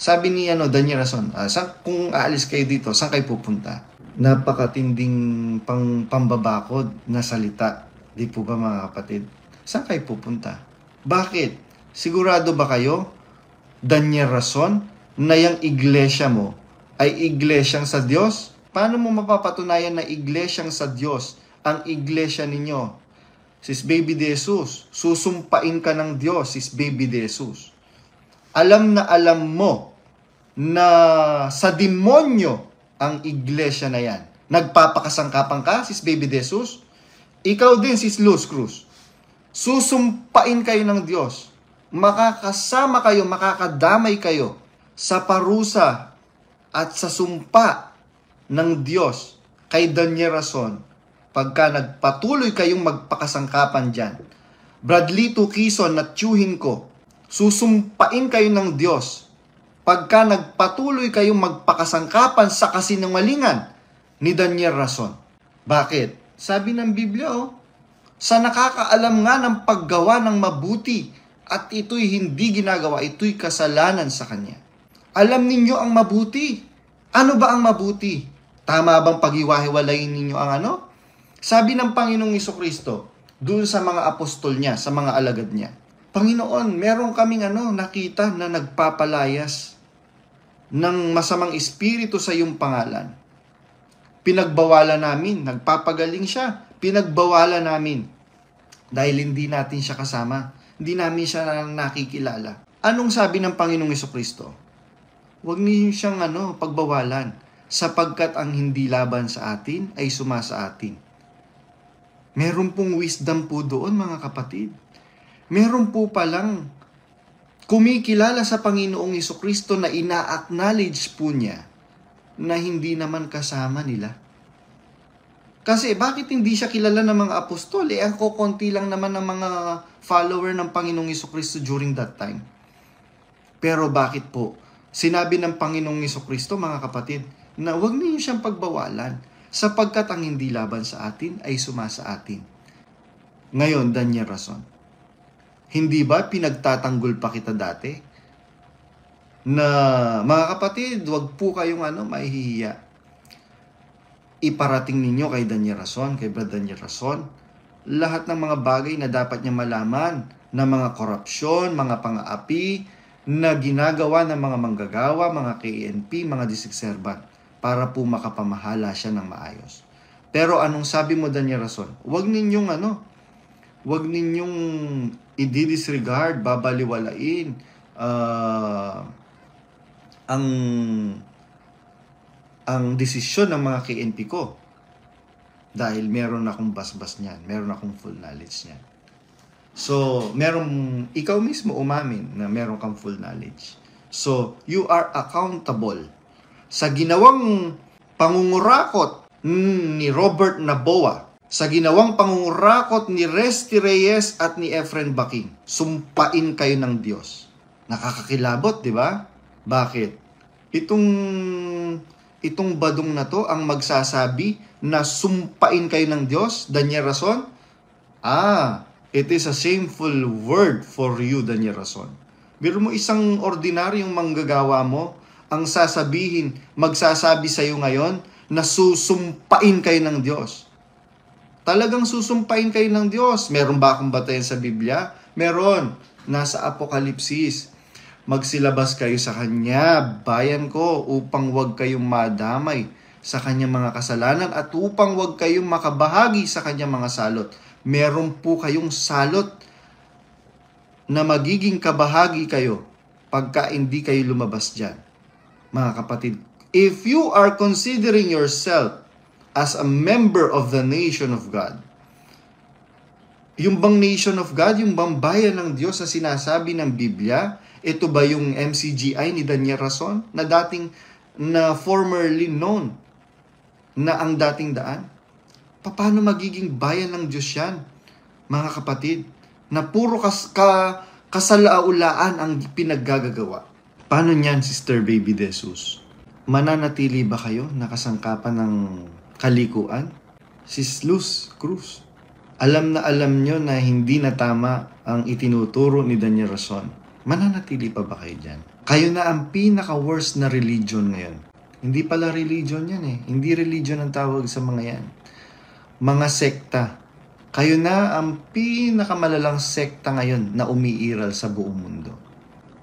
Sabi ni Daniel Rason, kung aalis kayo dito, saan kayo pupunta? Napakatinding pambabakod na salita. Di po ba mga kapatid? Saan kayo pupunta? Bakit? Sigurado ba kayo, Daniel Rason, na yung iglesia mo ay iglesyang sa Diyos? Paano mo mapapatunayan na iglesyang sa Diyos ang iglesia ninyo? Sis Baby de Jesus, susumpain ka ng Diyos, Sis Baby de Jesus. Alam na alam mo na sa demonyo ang iglesia na yan. Nagpapakasangkapan ka, Sis Baby de Jesus? Ikaw din, Sis Luz Cruz. Susumpain kayo ng Diyos. Makakasama kayo, makakadamay kayo sa parusa at sa sumpa ng Diyos kay Daniel Rason pagka nagpatuloy kayong magpakasangkapan dyan. Bradley Quezon at tiyuhin ko, susumpain kayo ng Diyos pagka nagpatuloy kayong magpakasangkapan sa kasinungalingan ni Daniel Rason. Bakit? Sabi ng Biblia, sa nakakaalam nga ng paggawa ng mabuti at ito'y hindi ginagawa, ito'y kasalanan sa kanya. Alam ninyo ang mabuti. Ano ba ang mabuti? Tama bang paghiwa-hiwalayin ninyo ang Sabi ng Panginoong Jesucristo, doon sa mga apostol niya, sa mga alagad niya, Panginoon, meron kaming nakita na nagpapalayas ng masamang espiritu sa iyong pangalan. Pinagbawalan namin, nagpapagaling siya, pinagbawalan namin. Dahil hindi natin siya kasama, hindi namin siya nakikilala. Anong sabi ng Panginoong Jesucristo? Huwag niyo siyang pagbawalan, sapagkat ang hindi laban sa atin ay sumasa atin. Meron pong wisdom po doon, mga kapatid. Meron po palang kumikilala sa Panginoong Jesucristo na ina-acknowledge po niya na hindi naman kasama nila. Kasi bakit hindi siya kilala ng mga apostol? Ang kukunti lang naman ng mga follower ng Panginoong Jesucristo during that time. Pero bakit po? Sinabi ng Panginoong Jesucristo, mga kapatid, na huwag niyo siyang pagbawalan sapagkat ang hindi laban sa atin ay sumasa atin. Ngayon, Daniel Rason, hindi ba pinagtatanggol pa kita dati? Na mga kapatid, huwag po kayong mahihiya. Iparating ninyo kay Daniel Rason, kay Brad Daniel Rason, lahat ng mga bagay na dapat niya malaman, na mga korupsyon, mga pang-aapi, na ginagawa ng mga manggagawa, mga KNP, mga district servant, para po makapamahala siya ng maayos. Pero anong sabi mo, Daniel Rason? Huwag ninyong huwag ninyong i-disregard, babaliwalain ang desisyon ng mga KNP ko. Dahil meron akong basbas niyan, meron akong full knowledge niyan. So, ikaw mismo umamin na meron kang full knowledge. So, you are accountable sa ginawang pangungurakot ni Robert Noboa, sa ginawang pangungurakot ni Resty Reyes at ni Efren Baking. Sumpain kayo ng Diyos. Nakakakilabot, di ba? Bakit? Itong badong na to ang magsasabi na sumpain kayo ng Diyos, Daniel Rason? It is a shameful word for you, Daniel Rason. Biro mo isang ordinaryong manggagawa mo ang magsasabi sa iyo ngayon na susumpain kayo ng Diyos. Talagang susumpain kayo ng Diyos. Meron ba akong batayan sa Biblia? Meron. Nasa Apokalipsis. Magsilabas kayo sa Kanya, bayan ko, upang huwag kayong madamay sa Kanyang mga kasalanan at upang huwag kayong makabahagi sa Kanyang mga salot. Meron po kayong salot na magiging kabahagi kayo pagka hindi kayo lumabas dyan. Mga kapatid, if you are considering yourself as a member of the nation of God, yung bang nation of God, yung bang bayan ng Diyos na sinasabi ng Biblia, ito ba yung MCGI ni Daniel Rason na formerly known na ang dating daan? Paano magiging bayan ng Diyos yan, mga kapatid, na puro kasalaulaan ang pinaggagawa? Paano niyan, Sister Baby de Jesus? Mananatili ba kayo nakasangkapan ng kalikuan? Sis Luz Cruz, alam na alam nyo na hindi na tama ang itinuturo ni Daniel Rason. Mananatili pa ba kayo dyan? Kayo na ang pinaka-worst na religion ngayon. Hindi pala religion yan eh. Hindi religion ang tawag sa mga yan. Mga sekta. Kayo na ang pinakamalalang sekta ngayon na umiiral sa buong mundo.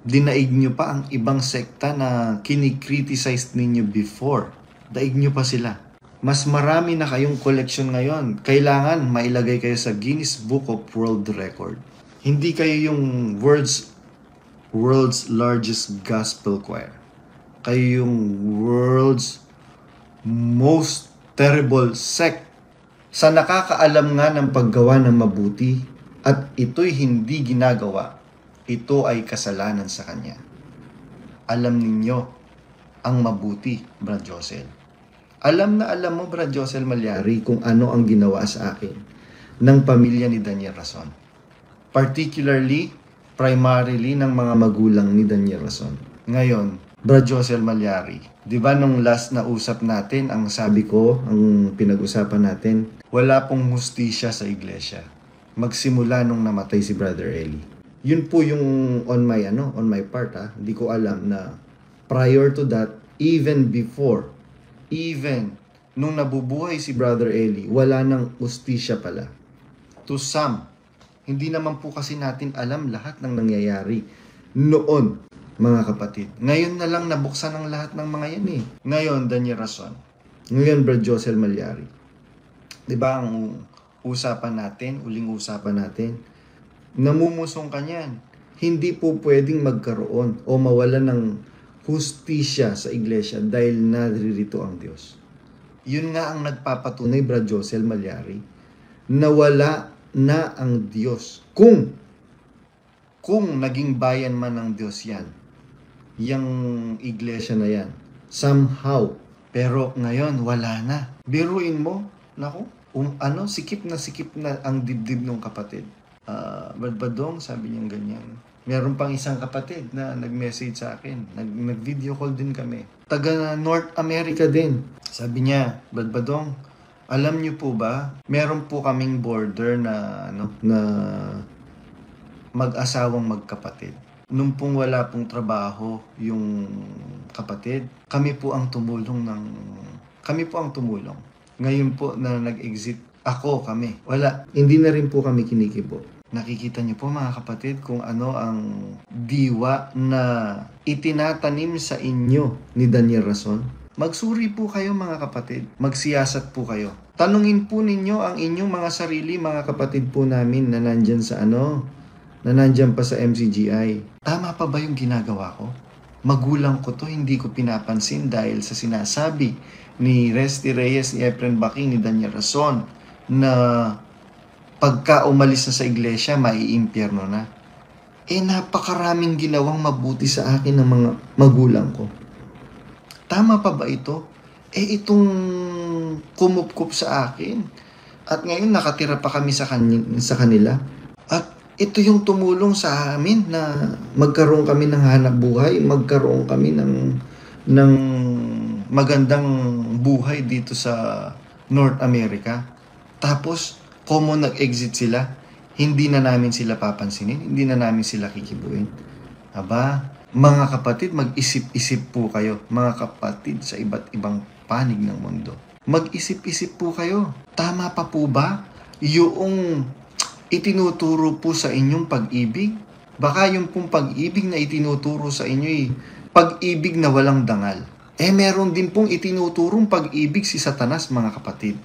Dinaig nyo pa ang ibang sekta na kinikriticize ninyo before. Daig nyo pa sila. Mas marami na kayong collection ngayon. Kailangan mailagay kayo sa Guinness Book of World Record. Hindi kayo yung world's largest gospel choir. Kayo yung world's most terrible sect sa nakakaalam nga ng paggawa ng mabuti at ito'y hindi ginagawa. Ito ay kasalanan sa kanya. Alam ninyo ang mabuti, Brad Josel. Alam mo, Brad Josel Malyari, kung ano ang ginawa sa akin ng pamilya ni Daniel Rason. Particularly, primarily ng mga magulang ni Daniel Rason. Ngayon, Brad Josel Malyari, di ba nung last na usap natin, ang sabi ko, ang pinag-usapan natin, wala pong hustisya sa iglesia. Magsimula nung namatay si Brother Eli. Yun po yung on my part Hindi ko alam na prior to that, even nung nabubuhay si Brother Eli, wala nang hustisya pala. To some, hindi naman po kasi natin alam lahat ng nangyayari noon, mga kapatid. Ngayon na lang nabuksan ang lahat ng mga yan eh. Ngayon, Daniel Rason. Ngayon, Brad Josel Malyari. Diba ang usapan natin, uling usapan natin, namumusong ka niyan. Hindi po pwedeng magkaroon o mawala ng hustisya sa iglesia dahil naririto ang Diyos. Yun nga ang nagpapatunay, Brad Josel Malyari, na wala na ang Diyos. Kung naging bayan man ng Diyos yan, yung iglesia na yan, somehow. Pero ngayon, wala na. Biruin mo, naku, sikip na ang dibdib ng kapatid. Badbadong, sabi niyang ganyan. Meron pang isang kapatid na nag-message sa akin. Nag-video call din kami. Taga North America din. Sabi niya, Badbadong, alam niyo po ba, meron po kaming border na mag-asawang magkapatid. Nung pong wala pong trabaho yung kapatid, kami po ang tumulong. Ngayon po na nag-exit kami. Wala. Hindi na rin po kami kinikibo. Nakikita niyo po mga kapatid kung ano ang diwa na itinatanim sa inyo ni Daniel Rason. Magsuri po kayo mga kapatid. Magsiyasat po kayo. Tanungin po ninyo ang inyong mga sarili, mga kapatid po namin na nandyan na nandyan pa sa MCGI. Tama pa ba yung ginagawa ko? Magulang ko to, hindi ko pinapansin dahil sa sinasabi ni Resty Reyes, ni Efren Baking, ni Daniel Rason na pagka umalis na sa iglesia, maiimpyerno na. Napakaraming ginawang mabuti sa akin ng mga magulang ko. Tama pa ba ito? Itong kumupkup sa akin. At ngayon, nakatira pa kami sa kanila. At ito yung tumulong sa amin na magkaroon kami ng hanap buhay, magkaroon kami ng magandang buhay dito sa North America. Tapos, kung nag-exit sila, hindi na namin sila papansinin, hindi na namin sila kikibuin. Aba, mga kapatid, mag-isip-isip po kayo. Mga kapatid sa iba't ibang panig ng mundo. Mag-isip-isip po kayo. Tama pa po ba yung itinuturo po sa inyong pag-ibig? Baka yung pong pag-ibig na itinuturo sa inyo pag-ibig na walang dangal. Meron din pong itinuturong pag-ibig si Satanas, mga kapatid.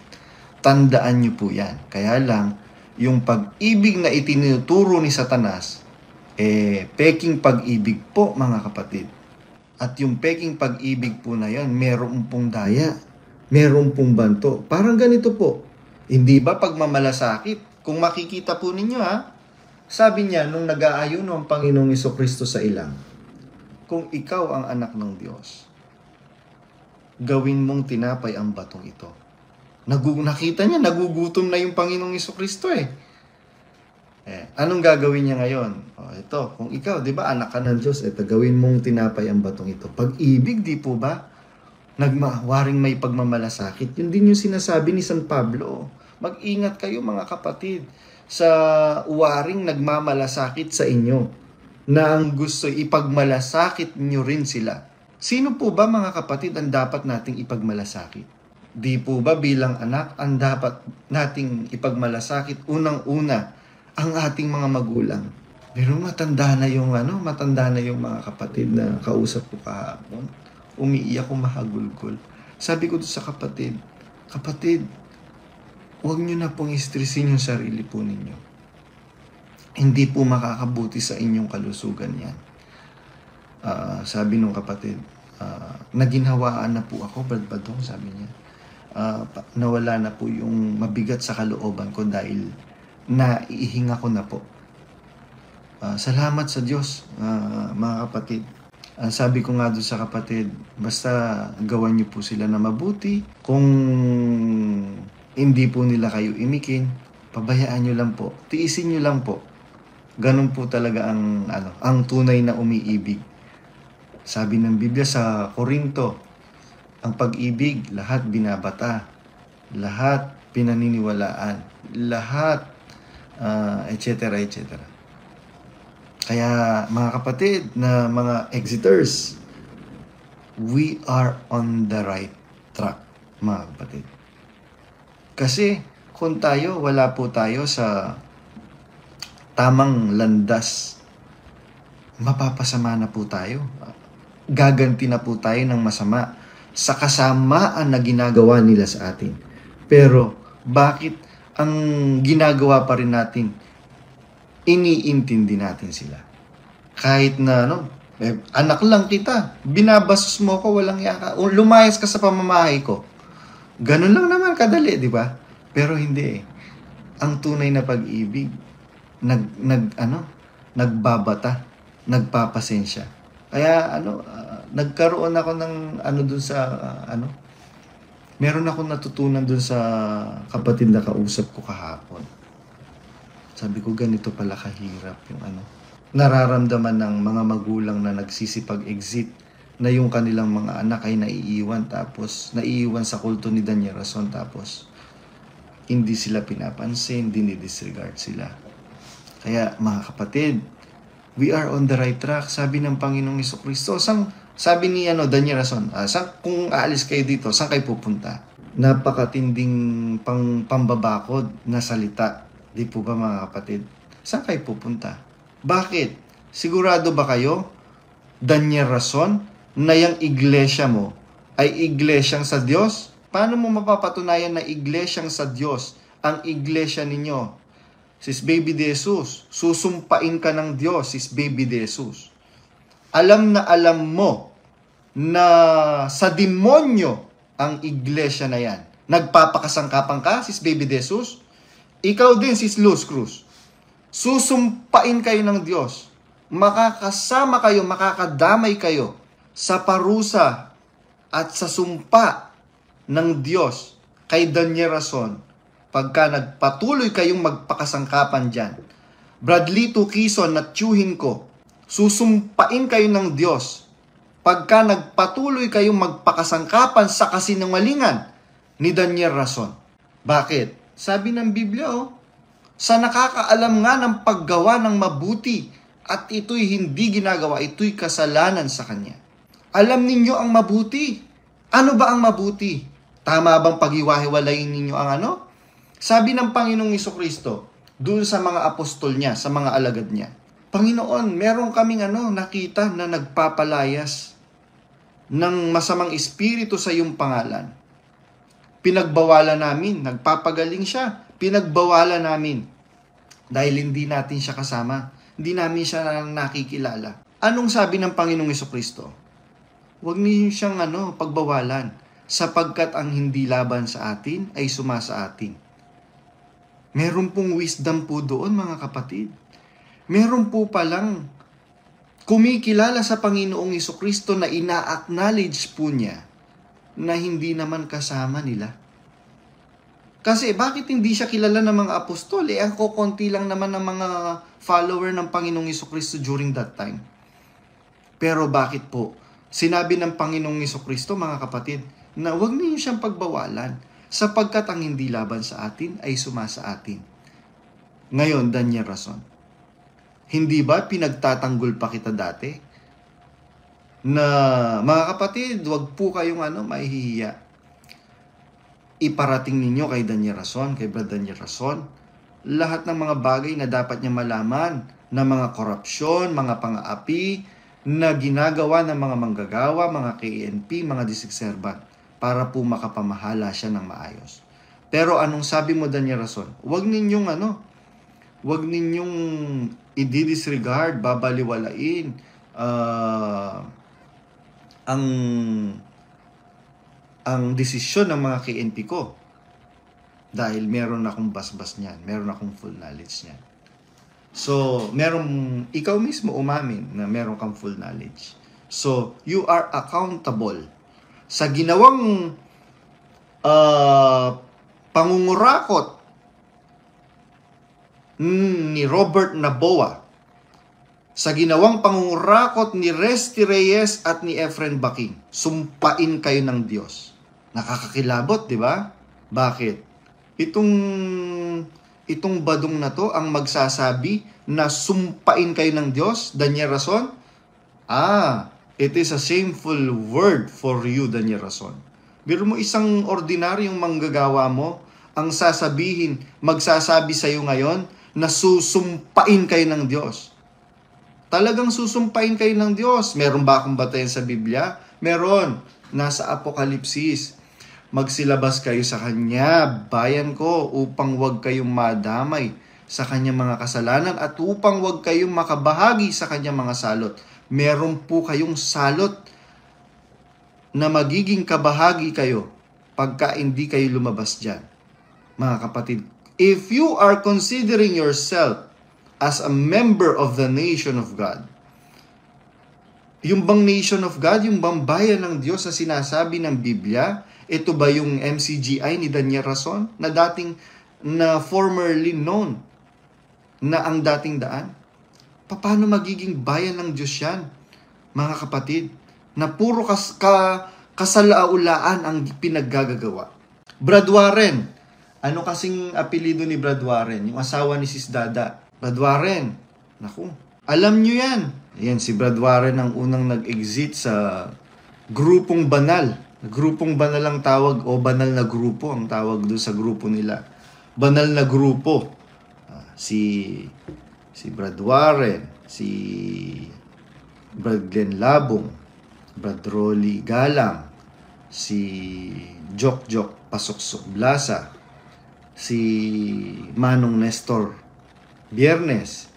Tandaan niyo po yan. Kaya lang, yung pag-ibig na itinuturo ni Satanas, peking pag-ibig po, mga kapatid. At yung peking pag-ibig po na yan, meron pong daya, meron pong banto. Parang ganito po. Hindi ba pagmamalasakit? Kung makikita po ninyo sabi niya nung nag-aayuno ang Panginoong Jesucristo sa ilang, kung ikaw ang anak ng Diyos, gawin mong tinapay ang batong ito. Nakita niya, nagugutom na yung Panginoong Jesucristo anong gagawin niya ngayon? Ito, kung ikaw, di ba, anak ka ng Diyos, gawin mong tinapay ang batong ito. Pag-ibig, di po ba? Waring may pagmamalasakit. Yun din yung sinasabi ni San Pablo. Mag-ingat kayo mga kapatid sa waring nagmamalasakit sa inyo. na ang gusto ipagmalasakit nyo rin sila. Sino po ba mga kapatid ang dapat nating ipagmalasakit? Di po ba bilang anak ang dapat nating ipagmalasakit unang-una ang ating mga magulang? Pero matanda na yung mga kapatid na kausap ko kahapon. Umiiyak ko mahagulgol. Sabi ko sa kapatid, huwag nyo na pong istresin yung sarili po ninyo. Hindi po makakabuti sa inyong kalusugan yan. Sabi nung kapatid, naginhawaan na po ako, Brad Badong, sabi niya. Nawala na po yung mabigat sa kalooban ko dahil naihinga ko na po. Salamat sa Diyos, mga kapatid. Sabi ko nga doon sa kapatid, basta gawan niyo po sila na mabuti. Kung hindi po nila kayo imikin, pabayaan niyo lang po. Tiisin niyo lang po. Ganun po talaga ang tunay na umiibig. Sabi ng Biblia sa Korinto, ang pag-ibig, lahat binabata, lahat pinaniniwalaan, lahat, etc., etc. Kaya mga kapatid na mga exiters, we are on the right track, mga kapatid. Kasi kung wala po tayo sa tamang landas, mapapasama na po tayo. Gaganti na po tayo ng masama sa kasamaan na ginagawa nila sa atin. Pero bakit ang ginagawa pa rin natin, iniintindi natin sila? Kahit na anak lang kita, binabasos mo ko, walang yaka, lumayas ka sa pamamahay ko. Ganun lang naman kadali, di ba? Pero hindi. Ang tunay na pag-ibig, nagbabata, nagpapasensya. Kaya nagkaroon ako ng dun sa meron akong natutunan dun sa kapatid na kausap ko kahapon. Sabi ko, ganito pala kahirap yung nararamdaman ng mga magulang na nagsisipag-exit na yung kanilang mga anak ay naiiwan sa kulto ni Daniel Rason, tapos hindi sila pinapansin, dinidisregard sila. Kaya mga kapatid, we are on the right track. Sabi ng Panginoong Jesucristo, sabi ni Daniel Rason, kung aalis kayo dito, saan kayo pupunta? Napakatinding pambabakod na salita. Di po ba mga kapatid? Saan kayo pupunta? Bakit? Sigurado ba kayo, Daniel Rason, na yung iglesia mo ay iglesyang sa Diyos? Paano mo mapapatunayan na iglesyang sa Diyos ang iglesia ninyo? Sis Baby de Jesus, susumpain ka ng Diyos, Sis Baby de Jesus. Alam na alam mo na sa demonyo ang iglesia na yan. Nagpapakasangkapan ka, Sis Baby de Jesus? Ikaw din, Sis Luz Cruz. Susumpain kayo ng Diyos. Makakasama kayo, makakadamay kayo sa parusa at sa sumpa ng Diyos kay Daniel Rason pagka nagpatuloy kayong magpakasangkapan dyan. Bradley Quezon at tiyuhin ko, susumpain kayo ng Diyos pagka nagpatuloy kayong magpakasangkapan sa kasinungalingan ni Daniel Rason. Bakit? Sabi ng Biblia, sa nakakaalam nga ng paggawa ng mabuti at ito'y hindi ginagawa, ito'y kasalanan sa kanya. Alam ninyo ang mabuti. Ano ba ang mabuti? Tama bang paghiwa-hiwalayin ninyo ang Sabi ng Panginoong Jesucristo doon sa mga apostol niya, sa mga alagad niya, Panginoon, meron kaming nakita na nagpapalayas ng masamang espiritu sa iyong pangalan. Pinagbawalan namin, nagpapagaling siya, pinagbawalan namin dahil hindi natin siya kasama, hindi namin siya nakikilala. Anong sabi ng Panginoong Jesucristo? Huwag niyo siyang pagbawalan, sapagkat ang hindi laban sa atin ay sumasa atin. Meron pong wisdom po doon, mga kapatid. Meron po palang kumikilala sa Panginoong Jesucristo na ina-acknowledge po niya na hindi naman kasama nila. Kasi bakit hindi siya kilala ng mga apostol? Ang kukunti lang naman ng mga follower ng Panginoong Jesucristo during that time. Pero bakit po? Sinabi ng Panginoong Jesucristo, mga kapatid, na huwag niyo siyang pagbawalan, sapagkat ang hindi laban sa atin ay sumasa atin. Ngayon, Daniel Rason, Hindi ba pinagtatanggol pa kita dati? Na mga kapatid, wag po kayong mahihiya. Iparating ninyo kay Daniel Rason, kay Brad Daniel Rason, lahat ng mga bagay na dapat niya malaman, na mga korupsyon, mga pang-aapi, na ginagawa ng mga manggagawa, mga KNP, mga district servant, para po makapamahala siya ng maayos. Pero anong sabi mo, Daniel Rason? Huwag ninyong i-disregard, babaliwalain ang desisyon ng mga KNP ko. Dahil meron akong basbas niyan, meron akong full knowledge niyan. So, ikaw mismo umamin na meron kang full knowledge. So, you are accountable sa ginawang pangungurakot ni Robert Noboa, sa ginawang pangungurakot ni Resty Reyes at ni Efren Baking. Sumpain kayo ng Diyos. Nakakakilabot, di ba? Bakit? Itong badong na to ang magsasabi na sumpain kayo ng Diyos, Daniel Rason? It is a shameful word for you, Daniel Rason. Biro mo isang ordinaryong manggagawa mo ang magsasabi sa iyo ngayon na susumpain kayo ng Diyos. Talagang susumpain kayo ng Diyos. Meron ba akong batayan sa Biblia? Meron. Nasa Apokalipsis. Magsilabas kayo sa Kanya, bayan ko, upang wag kayong madamay sa Kanyang mga kasalanan at upang wag kayong makabahagi sa Kanyang mga salot. Meron po kayong salot na magiging kabahagi kayo pagka hindi kayo lumabas dyan. Mga kapatid, if you are considering yourself as a member of the nation of God, yung bang nation of God, yung bang bayan ng Diyos na sinasabi ng Biblia, ito ba yung MCGI ni Daniel Rason na formerly known na ang dating daan? Paano magiging bayan ng Diyos yan, mga kapatid, na puro kasalaulaan ang pinaggagawa? Brad Warren, ano kasing apelido ni Brad Warren? Yung asawa ni Sis Dada. Brad Warren, naku, alam nyo yan. Yan, si Brad Warren ang unang nag-exit sa grupong banal. Grupong banal ang tawag o banal na grupo ang tawag doon sa grupo nila. Banal na grupo. Si Brad Warren, si Brad Glenn Labong, Brad Rolly Galang, si Jok Pasoksok Blasa, si Manong Nestor Biernes,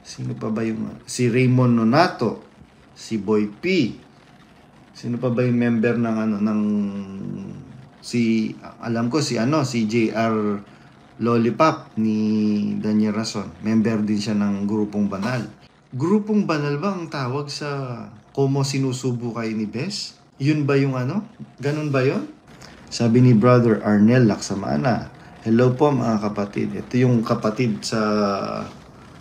sino pa ba yung si Raymond Nonato, si Boy P, sino pa ba yung member si JR Lollipop ni Daniel Rason. Member din siya ng Grupong Banal. Grupong Banal ba ang tawag sa Como Sinusubo Kayo ni Bes? Yun ba yung Ganun ba yun? Sabi ni Brother Arnel Laksamana, hello po mga kapatid. Ito yung kapatid sa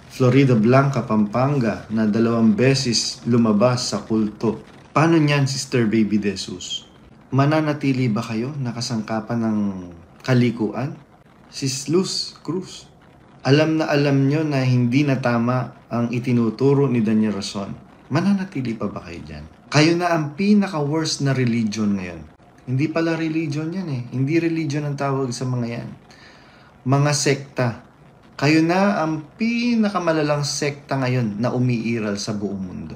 Florida Blanca, Pampanga na 2 beses lumabas sa kulto. Paano niyan, Sister Baby De Jesus? Mananatili ba kayo nakasangkapan ng kalikuan? Sis Luz Cruz, alam nyo na hindi na tama ang itinuturo ni Daniel Rason. Mananatili pa ba kayo dyan? Kayo na ang pinaka-worst na religion ngayon. Hindi pala religion yan eh. Hindi religion ang tawag sa mga yan. Mga sekta. Kayo na ang pinakamalalang sekta ngayon na umiiral sa buong mundo.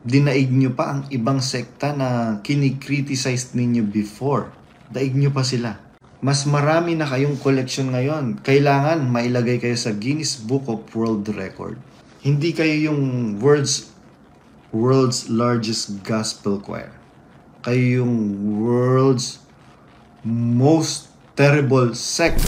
Dinaig nyo pa ang ibang sekta na kinikriticize ninyo before. Daig nyo pa sila. Mas marami na kayong collection ngayon. Kailangan mailagay kayo sa Guinness Book of World Record. Hindi kayo yung world's largest gospel choir. Kayo yung world's most terrible sect